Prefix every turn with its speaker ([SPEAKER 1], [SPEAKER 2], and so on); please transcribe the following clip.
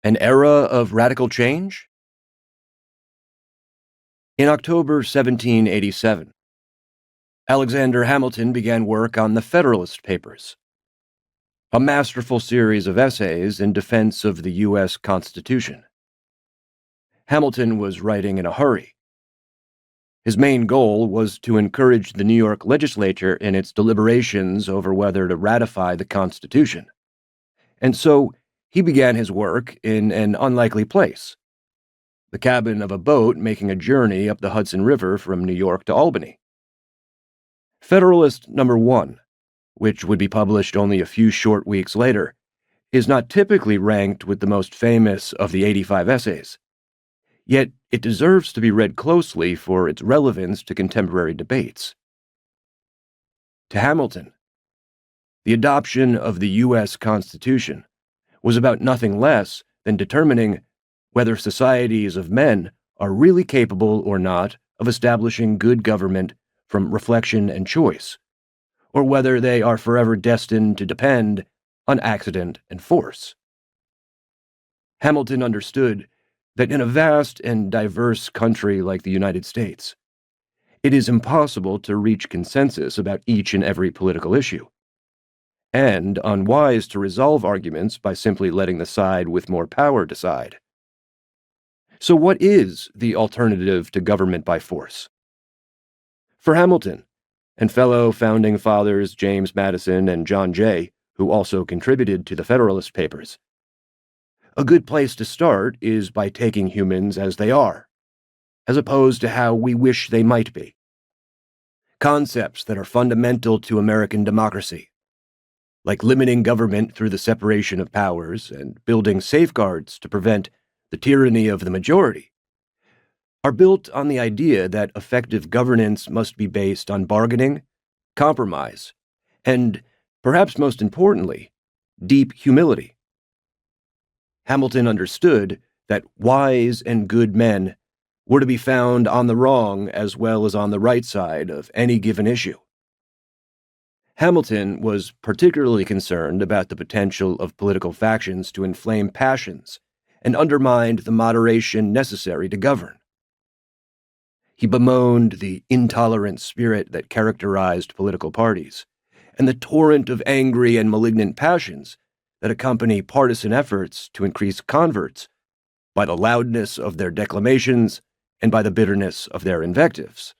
[SPEAKER 1] An era of radical change? In October 1787, Alexander Hamilton began work on the Federalist Papers, a masterful series of essays in defense of the U.S. Constitution. Hamilton was writing in a hurry. His main goal was to encourage the New York legislature in its deliberations over whether to ratify the Constitution. And so he began his work in an unlikely place, the cabin of a boat making a journey up the Hudson River from New York to Albany. Federalist Number 1, which would be published only a few short weeks later, is not typically ranked with the most famous of the 85 essays. Yet it deserves to be read closely for its relevance to contemporary debates. To Hamilton, the adoption of the U.S. Constitution was about nothing less than determining whether societies of men are really capable or not of establishing good government from reflection and choice, or whether they are forever destined to depend on accident and force. Hamilton understood that in a vast and diverse country like the United States, it is impossible to reach consensus about each and every political issue, and unwise to resolve arguments by simply letting the side with more power decide. So what is the alternative to government by force? For Hamilton, and fellow founding fathers James Madison and John Jay, who also contributed to the Federalist Papers, a good place to start is by taking humans as they are, as opposed to how we wish they might be. Concepts that are fundamental to American democracy, like limiting government through the separation of powers and building safeguards to prevent the tyranny of the majority, are built on the idea that effective governance must be based on bargaining, compromise, and, perhaps most importantly, deep humility. Hamilton understood that wise and good men were to be found on the wrong as well as on the right side of any given issue. Hamilton was particularly concerned about the potential of political factions to inflame passions and undermined the moderation necessary to govern. He bemoaned the intolerant spirit that characterized political parties, and the torrent of angry and malignant passions that accompany partisan efforts to increase converts by the loudness of their declamations and by the bitterness of their invectives.